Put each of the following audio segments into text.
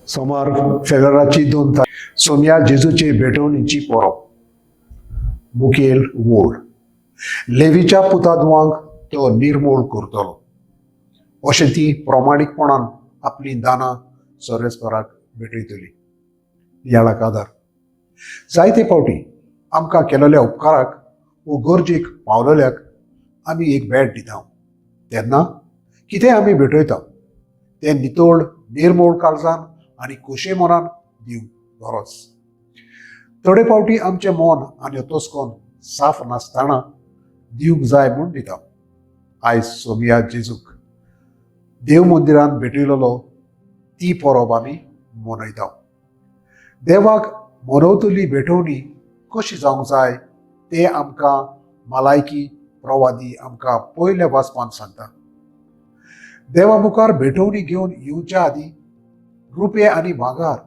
सोमार फेब्रुवारीची 2 तारीख सोम्या जेजूचे भेटवणीची परब मुखेल वोड लेवीच्या पुतादवांक तो निर्मूळ करतलो अशें ती प्रामाणीकपणान आपली दानां सोरेस्पराक भेटयतली. याळाक आदार जायते फावटी आमकां केलेल्या उपकाराक वो गरजेक पावलेल्याक आमी एक भेट दिता. तेन्ना कितें आमी भेटयता तें नितोळ निर्मोळ काळजान आनी खोशे मनान दिवंक गरज. थोडे फावटी आमचें मन आनी अतोस्कोन साफ नासतना दिवंक जाय म्हूण दिता. आयज सोमिया जेजूक देव मंदिरान भेटयलेलो ती परब आमी मनयता. देवाक मनवतली भेटवणी कशी जावंक जाय तें आमकां मालायकी प्रवादी आमकां पयल्या वाचपान सांगता. देवा मुखार भेटवणी घेवन येवच्या आदीं रुपये आनी भांगार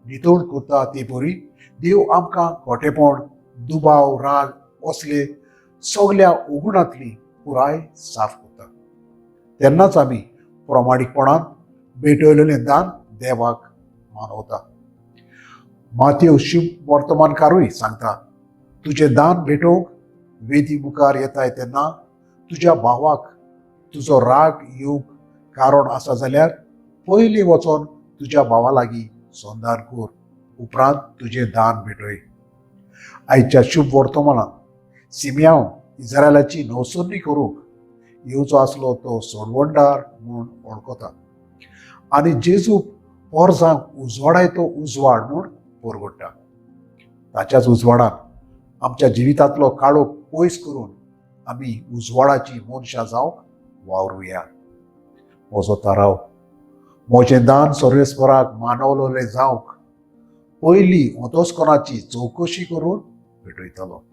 नितळ करता ते परी देव आमकां खोटेपण दुबाव राग असले सगल्या उगुणांतली पुराय साफ करता. तेन्नाच आमी प्रामाणीकपणान भेटयलेलें दान देवाक मानवता. माथ्येव शुभ वर्तमानकारूय सांगता, तुजें दान भेटोवंक वेदी मुखार येताय तेन्ना तुज्या भावाक तुजो राग येवंक कारण आसा जाल्यार पयलीं वचोन तुज्या भावा लागीं संधान कर, उपरांत तुजें दान भेटय. आयच्या शुभ वर्तमानांत सिमियाव इस्रायलाची नवसर्णी करूंक येवचो आसलो तो सोडवणदार म्हूण वळखता आनी जेजू पोरसांक उजवाडाय तो उजवाड म्हूण परगट्टा. ताच्याच उजवाडान आमच्या जिवितांतलो काळोख पयस करून आमी उजवाडाची मनशां जावंक वावरुया. म्हजो थाराव म्हजें दान सर्वेस्पराक मानवलेलें जावंक पयलीं ओतोस्कोनाची चवकशी करून भेटयतलो.